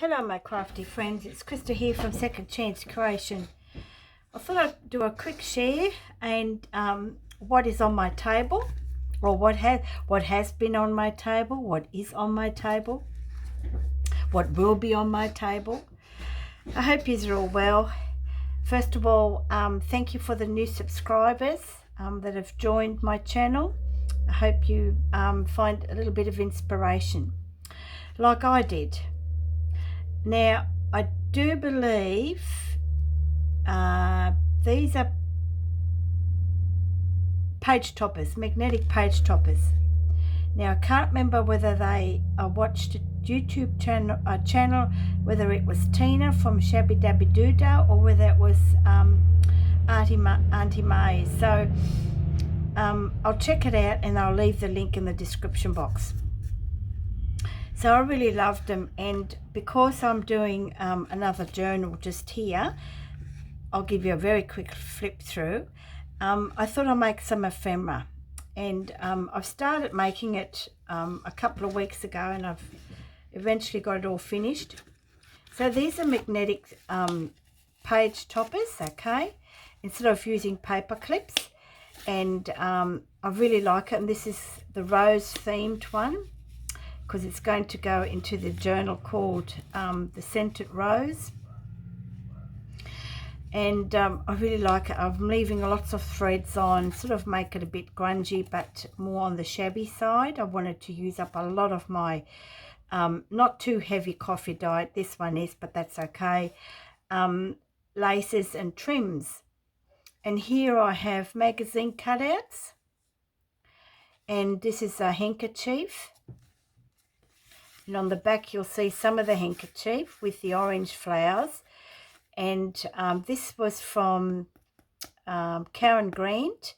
Hello my crafty friends, it's Krista here from Second Chance Creation. I thought I'd do a quick share and what is on my table, or what has been on my table, what is on my table, what will be on my table. I hope you're all well. First of all, thank you for the new subscribers that have joined my channel. I hope you find a little bit of inspiration like I did. Now, I do believe these are page toppers, magnetic page toppers. Now, I can't remember whether I watched a YouTube channel, whether it was Tina from Shabby Dabby Doodah or whether it was Artymaze. So I'll check it out and I'll leave the link in the description box. So I really loved them, and because I'm doing another journal just here, I'll give you a very quick flip through. I thought I'd make some ephemera, and I've started making it a couple of weeks ago, and I've eventually got it all finished. So these are magnetic page toppers, okay, instead of using paper clips, and I really like it. And this is the rose themed one, because it's going to go into the journal called The Scented Rose. And I really like it. I'm leaving lots of threads on, sort of make it a bit grungy, but more on the shabby side. I wanted to use up a lot of my not too heavy coffee dyed. This one is, but that's okay. Laces and trims. And here I have magazine cutouts. And this is a handkerchief. And on the back you'll see some of the handkerchief with the orange flowers. And this was from Karen Grant.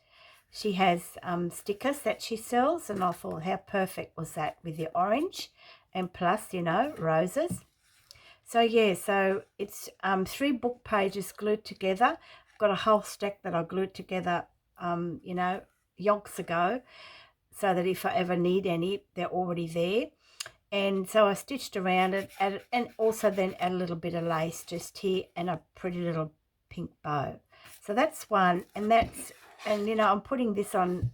She has stickers that she sells, and I thought how perfect was that with the orange and plus, you know, roses. So yeah, so it's 3 book pages glued together. I've got a whole stack that I glued together you know, yonks ago, so that if I ever need any, they're already there. And so I stitched around it, and also then add a little bit of lace just here and a pretty little pink bow. So that's one, and you know, I'm putting this on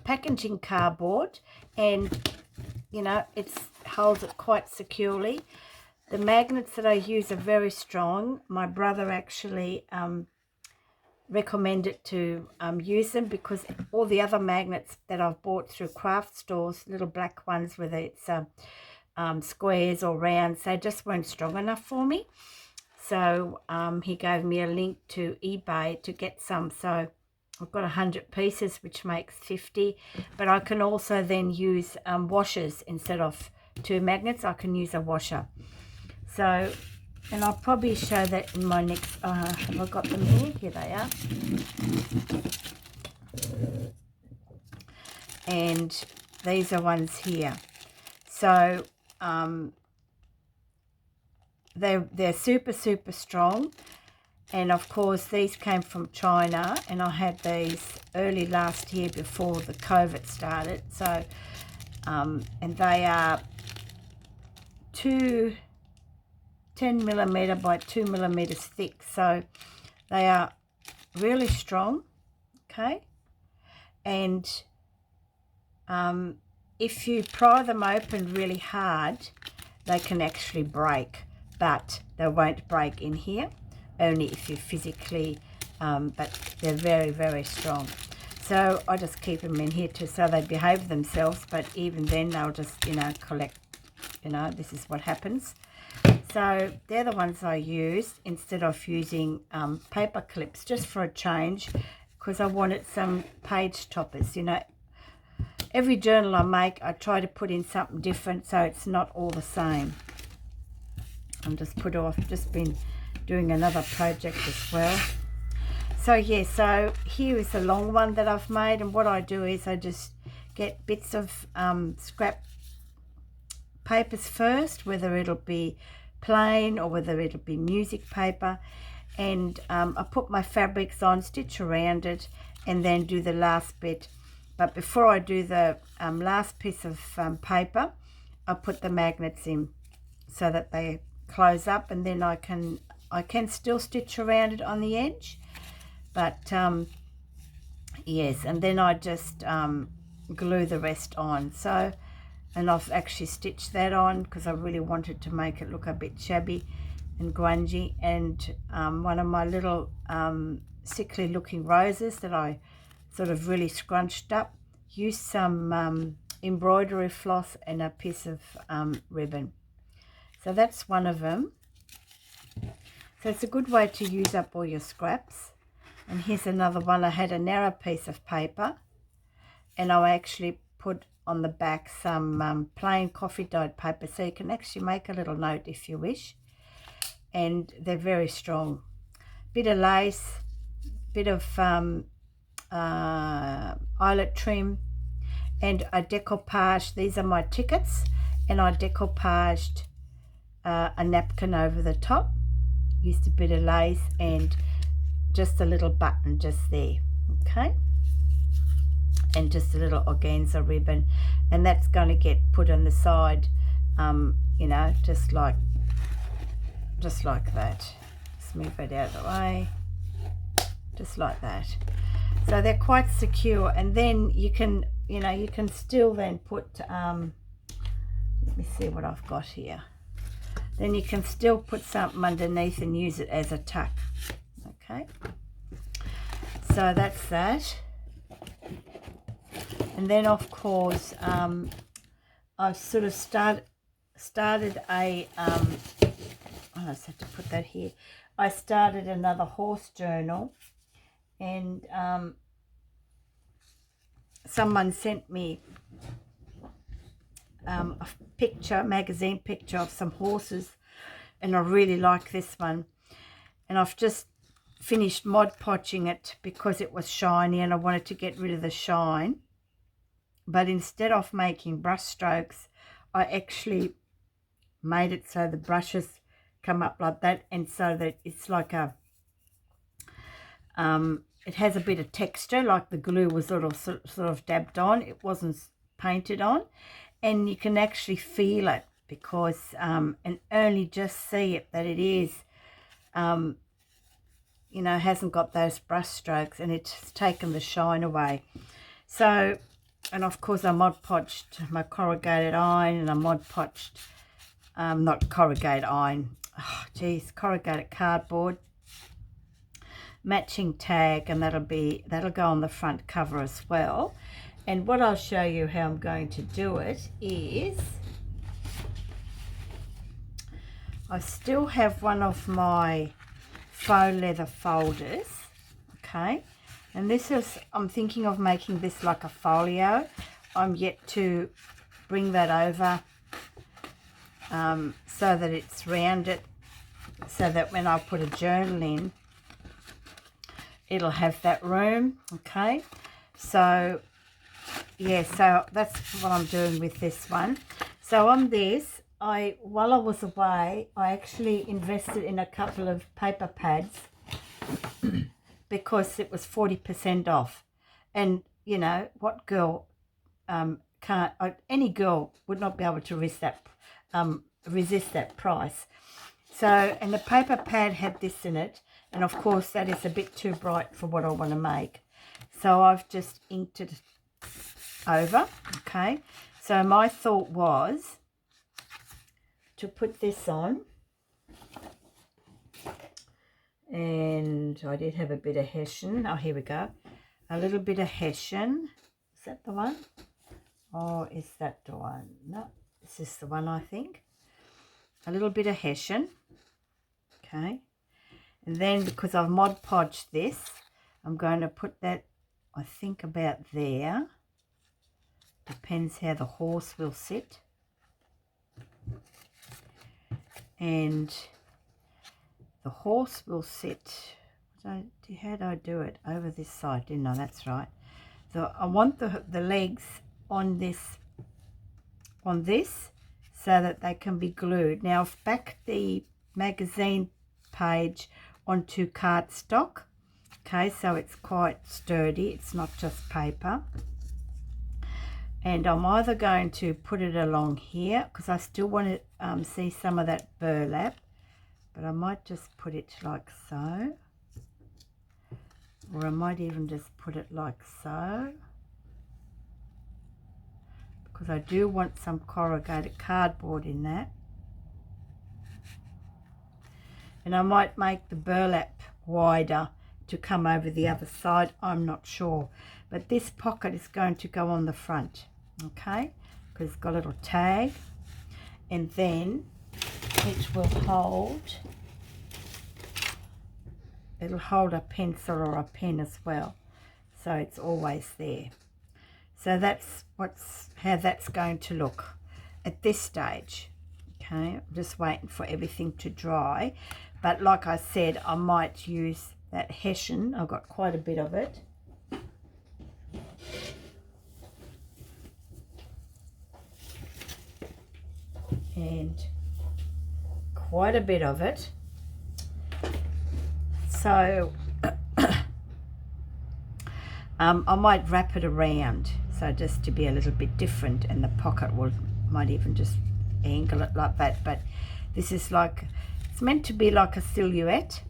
packaging cardboard, and you know, it holds it quite securely. The magnets that I use are very strong. My brother actually recommended to use them, because all the other magnets that I've bought through craft stores, little black ones, whether it's squares or rounds, they just weren't strong enough for me. So he gave me a link to eBay to get some. So I've got 100 pieces, which makes 50, but I can also then use washers. Instead of 2 magnets, I can use a washer. So, and I'll probably show that in my next, have I got them here? Here they are. And these are ones here. So, they're super, super strong. And of course, these came from China, and I had these early last year before the COVID started. So, and they are 10mm by 2mm thick, so they are really strong, okay. And if you pry them open really hard, they can actually break, but they won't break in here, only if you physically but they're very, very strong. So I just keep them in here too, so they behave themselves, but even then they'll just, you know, collect, you know, this is what happens. So they're the ones I use instead of using paper clips, just for a change, because I wanted some page toppers. You know, every journal I make, I try to put in something different, so it's not all the same. I'm just been doing another project as well. So yeah, so here is the long one that I've made, and what I do is I just get bits of scrap papers first, whether it'll be plain or whether it'll be music paper, and I put my fabrics on, stitch around it, and then do the last bit. But before I do the last piece of paper, I put the magnets in. so that they close up, and then I can still stitch around it on the edge. But yes, and then I just glue the rest on. So, and I've actually stitched that on because I really wanted to make it look a bit shabby and grungy. And one of my little sickly looking roses that I sort of really scrunched up, used some embroidery floss and a piece of ribbon. So that's one of them. So it's a good way to use up all your scraps. And here's another one. I had a narrow piece of paper, and I actually put on the back some plain coffee dyed paper, so you can actually make a little note if you wish. And they're very strong. Bit of lace, bit of eyelet trim, and I decoupaged. These are my tickets, and I decoupaged a napkin over the top. Used a bit of lace and just a little button just there, okay, and just a little organza ribbon, and that's going to get put on the side, you know, just like that. Just move it out of the way, just like that. So they're quite secure, and then you can, you know, you can still then put let me see what I've got here. Then you can still put something underneath and use it as a tuck. Okay, so that's that. And then of course I've sort of started a oh, I just have to put that here. I started another horse journal, and someone sent me a picture, magazine picture of some horses, and I really like this one. And I've just finished Mod Podging it because it was shiny and I wanted to get rid of the shine. But instead of making brush strokes, I actually made it so the brushes come up like that, and so that it's like a it has a bit of texture, like the glue was sort of dabbed on. It wasn't painted on, and you can actually feel it because and only just see it that it is you know, hasn't got those brush strokes, and it's taken the shine away. So, and of course I Mod Podged my corrugated iron, and I Mod Podged not corrugated iron, oh geez, corrugated cardboard, matching tag, and that'll go on the front cover as well. And what I'll show you how I'm going to do it is, I still have one of my faux leather folders, okay, and this is, I'm thinking of making this like a folio. I'm yet to bring that over so that it's rounded, so that when I put a journal in, it'll have that room, okay. So yeah, so that's what I'm doing with this one. So on this, while I was away, I actually invested in a couple of paper pads because it was 40% off. And you know, what girl can't, any girl would not be able to resist that price. So, and the paper pad had this in it, and of course that is a bit too bright for what I want to make. So I've just inked it over, okay. So my thought was to put this on, and I did have a bit of Hessian. Oh, here we go, a little bit of Hessian. Is that the one, or is that the one? No, this is the one, I think. A little bit of Hessian, okay. And then because I've Mod Podged this, I'm going to put that, I think, about there. Depends how the horse will sit. And the horse will sit, how did I do it? Over this side, didn't I? That's right. So I want the legs on this, so that they can be glued. Now I've backed the magazine page onto cardstock, okay, so it's quite sturdy, it's not just paper. And I'm either going to put it along here because I still want it see some of that burlap, but I might just put it like so, or I might even just put it like so, because I do want some corrugated cardboard in that. And I might make the burlap wider to come over the other side, I'm not sure. But this pocket is going to go on the front, okay, because it's got a little tag, and then it will hold, it'll hold a pencil or a pen as well, so it's always there. So that's how that's going to look at this stage. Okay, I'm just waiting for everything to dry, but like I said, I might use that Hessian. I've got quite a bit of it. And quite a bit of it. So I might wrap it around, so just to be a little bit different, and the pocket might even just angle it like that. But this is like, it's meant to be like a silhouette,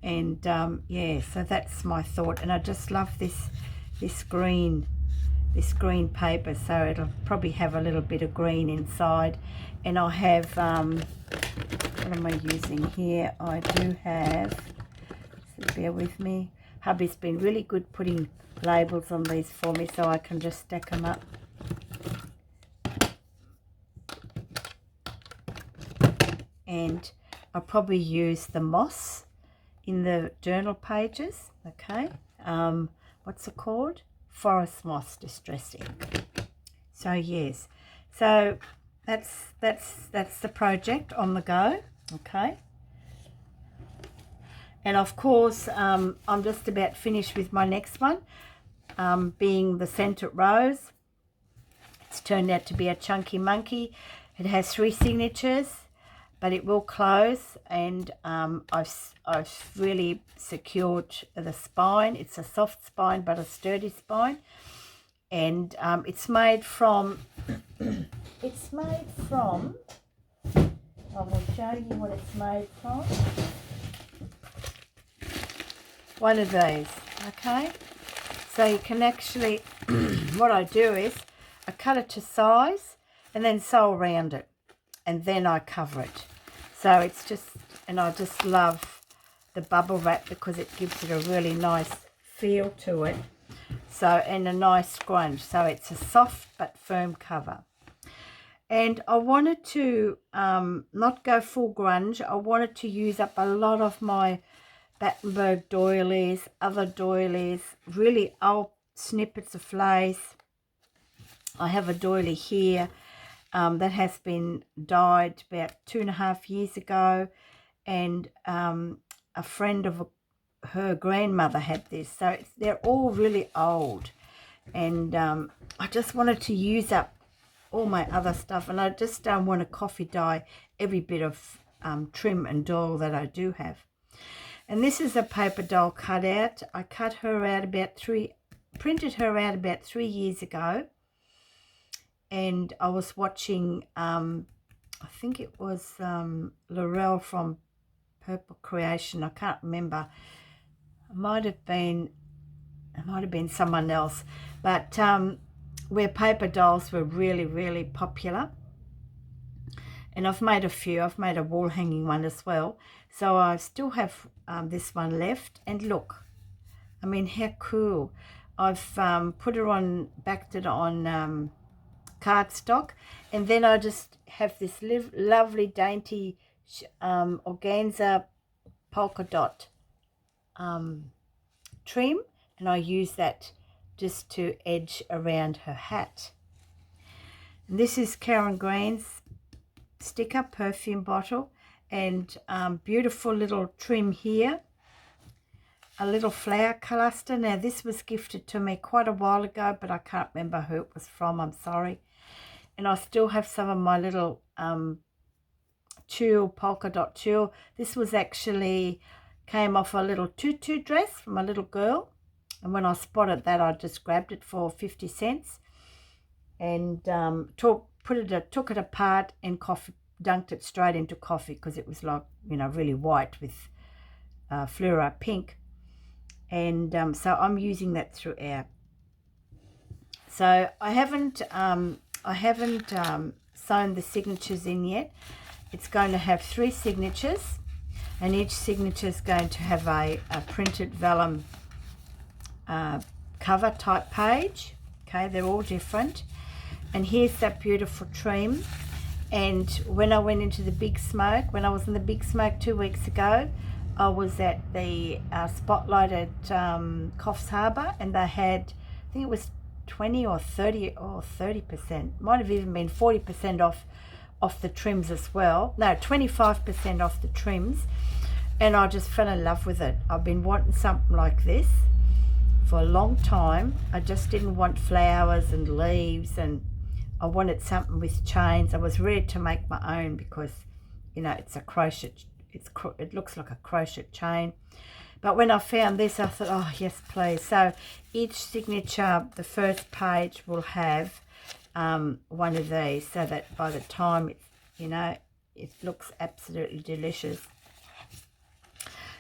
and yeah, so that's my thought. And I just love this green paper, so it'll probably have a little bit of green inside. And I have what am I using here? I do have, so bear with me, hubby's been really good putting labels on these for me, so I can just stack them up. And I'll probably use the moss in the journal pages, okay. What's it called? Forest moss distressing. So yes, so that's the project on the go, okay. And of course, I'm just about finished with my next one, being the scented rose. It's turned out to be a chunky monkey. It has 3 signatures, but it will close, and I've really secured the spine. It's a soft spine but a sturdy spine, and it's made from I will show you what it's made from. One of these, okay. So you can actually what I do is I cut it to size and then sew around it, and then I cover it. So it's just, and I just love the bubble wrap because it gives it a really nice feel to it. So, and a nice scrunch. So it's a soft but firm cover. And I wanted to not go full grunge. I wanted to use up a lot of my Battenberg doilies, other doilies, really old snippets of lace. I have a doily here that has been dyed about 2.5 years ago, and a friend of her grandmother had this, so they're all really old, and I just wanted to use up all my other stuff, and I just don't want to coffee dye every bit of trim and doll that I do have. And this is a paper doll cutout. I cut her out printed her out about 3 years ago. And I was watching, I think it was Laurel from Purple Creation. I can't remember. It might have been someone else. But where paper dolls were really, really popular. And I've made a few. I've made a wall hanging one as well. So I still have this one left. And look, I mean, how cool. I've put her on, backed it on cardstock, and then I just have this lovely dainty organza polka dot trim, and I use that just to edge around her hat. And this is Karen Green's sticker perfume bottle, and beautiful little trim here, a little flower cluster. Now this was gifted to me quite a while ago, but I can't remember who it was from, I'm sorry. And I still have some of my little tulle, polka dot tulle. This was actually, came off a little tutu dress from a little girl. And when I spotted that, I just grabbed it for 50 cents. And took it apart and dunked it straight into coffee because it was like, you know, really white with fluoro pink. And so I'm using that throughout. So I haven't sewn the signatures in yet. It's going to have 3 signatures, and each signature is going to have a printed vellum cover type page. Okay, they're all different. And here's that beautiful trim. And when I went into the Big Smoke, when I was in the Big Smoke 2 weeks ago, I was at the Spotlight at Coffs Harbour, and they had, I think it was 20 or 30%, might have even been 40% off the trims as well. No, 25% off the trims, and I just fell in love with it. I've been wanting something like this for a long time. I just didn't want flowers and leaves, and I wanted something with chains. I was ready to make my own because, you know, it's a crochet. It looks like a crochet chain. But when I found this, I thought, oh yes, please. So each signature, the first page will have one of these, so that by the time it, you know, it looks absolutely delicious.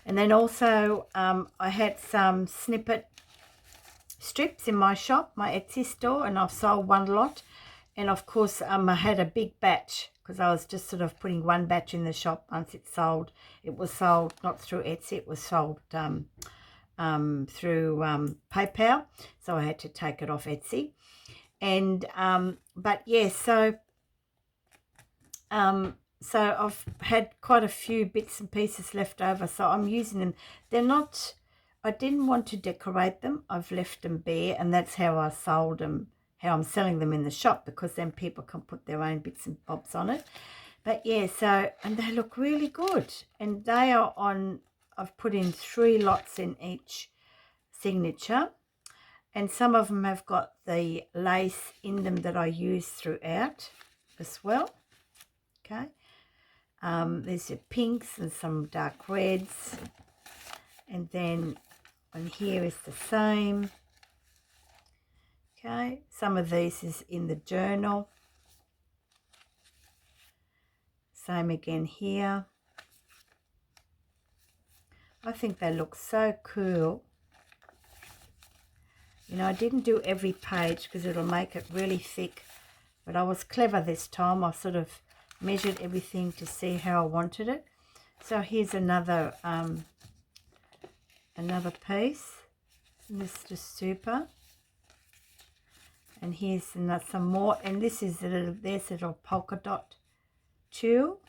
And then also I had some snippet strips in my shop, my Etsy store, and I've sold one lot. And of course I had a big batch because I was just sort of putting one batch in the shop. Once it's sold, it was sold not through Etsy, it was sold through PayPal, so I had to take it off Etsy. And but yeah, so I've had quite a few bits and pieces left over, so I'm using them. They're not, I didn't want to decorate them, I've left them bare, and that's how I sold them, how I'm selling them in the shop, because then people can put their own bits and bobs on it. But yeah, so, and they look really good, and they are on, I've put in 3 lots in each signature, and some of them have got the lace in them that I use throughout as well. Okay, there's your pinks and some dark reds, and then on here is the same. Okay, some of these is in the journal. Same again here. I think they look so cool. You know, I didn't do every page because it'll make it really thick, but I was clever this time. I sort of measured everything to see how I wanted it. So here's another another piece. This is just super. And here's some more, and this is a little, there's a little polka dot tulle,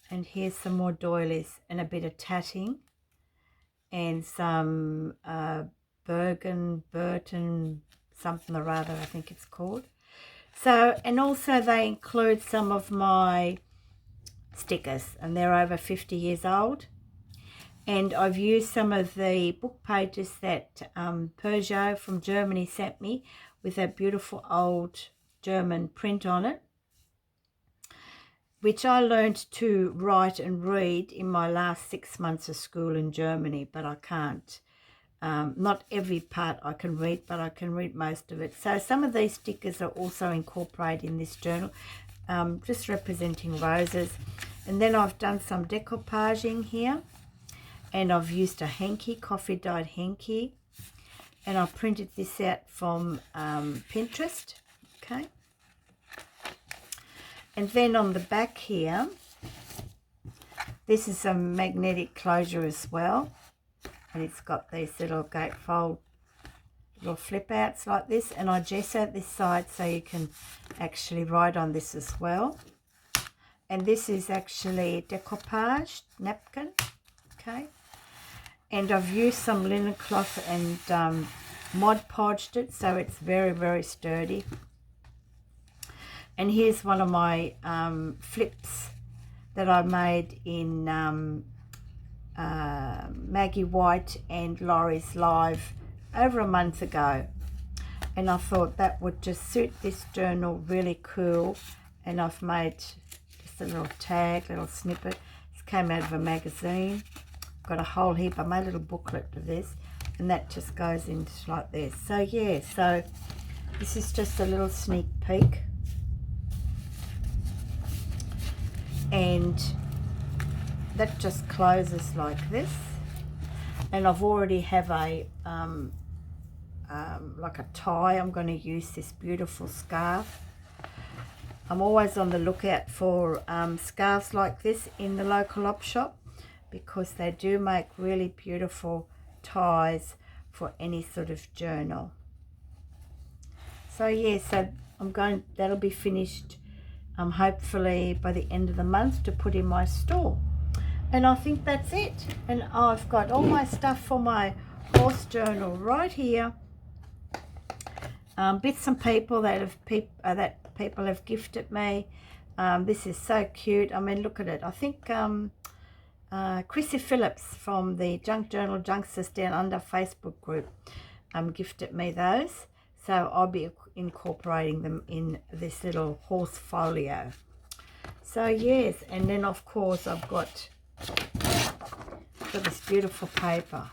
and here's some more doilies and a bit of tatting, and some Burton something or other, I think it's called. So, and also they include some of my stickers, and they're over 50 years old. And I've used some of the book pages that Peugeot from Germany sent me with that beautiful old German print on it, which I learned to write and read in my last 6 months of school in Germany, but I can't. Not every part I can read, but I can read most of it. So some of these stickers are also incorporated in this journal, just representing roses. And then I've done some decoupaging here. And I've used a hanky, coffee dyed hanky, and I printed this out from Pinterest. Okay, and then on the back here, this is a magnetic closure as well, and it's got these little gatefold little flip outs like this, and I gesso this side so you can actually write on this as well. And this is actually a decoupage napkin. Okay, and I've used some linen cloth and Mod Podged it so it's very, very sturdy. And here's one of my flips that I made in Maggie White and Laurie's live over a month ago, and I thought that would just suit this journal really cool. And I've made just a little tag, little snippet. This came out of a magazine. Got a whole heap. I made a little booklet of this, and that just goes into like this. So yeah, so this is just a little sneak peek and that just closes like this. And I've already have a like a tie. I'm going to use this beautiful scarf. I'm always on the lookout for scarves like this in the local op shop, because they do make really beautiful ties for any sort of journal. So yeah, so that'll be finished hopefully by the end of the month to put in my store. And I think that's it. And I've got all my stuff for my horse journal right here. Bits and people that people have gifted me. This is so cute. I mean, look at it. I think Chrissy Phillips from the Junk Journal Junksters Down Under Facebook group gifted me those. So I'll be incorporating them in this little horse folio. So yes, and then of course I've got this beautiful paper.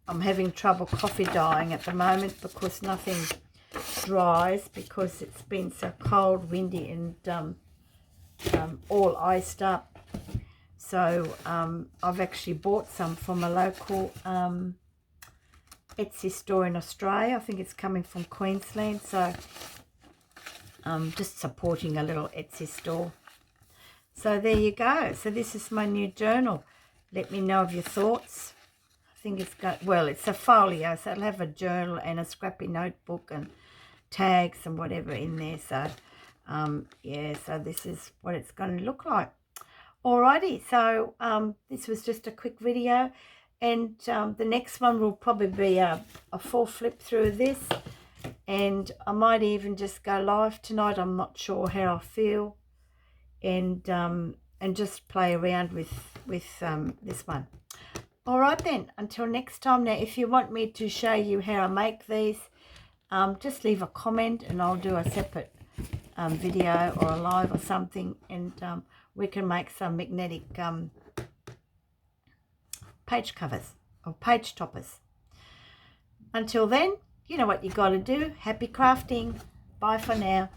I'm having trouble coffee dyeing at the moment because nothing dries, because it's been so cold, windy, and all iced up. So I've actually bought some from a local Etsy store in Australia. I think it's coming from Queensland. So I'm just supporting a little Etsy store. So there you go. So this is my new journal. Let me know of your thoughts. I think it's got, well, it's a folio, so it'll have a journal and a scrappy notebook and tags and whatever in there. So yeah, so this is what it's going to look like. Alrighty, so this was just a quick video, and the next one will probably be a full flip through this, and I might even just go live tonight. I'm not sure how I feel, and just play around with this one. All right then, until next time. Now, if you want me to show you how I make these, just leave a comment and I'll do a separate video or a live or something, and we can make some magnetic page covers or page toppers. Until then, you know what you got to do. Happy crafting. Bye for now.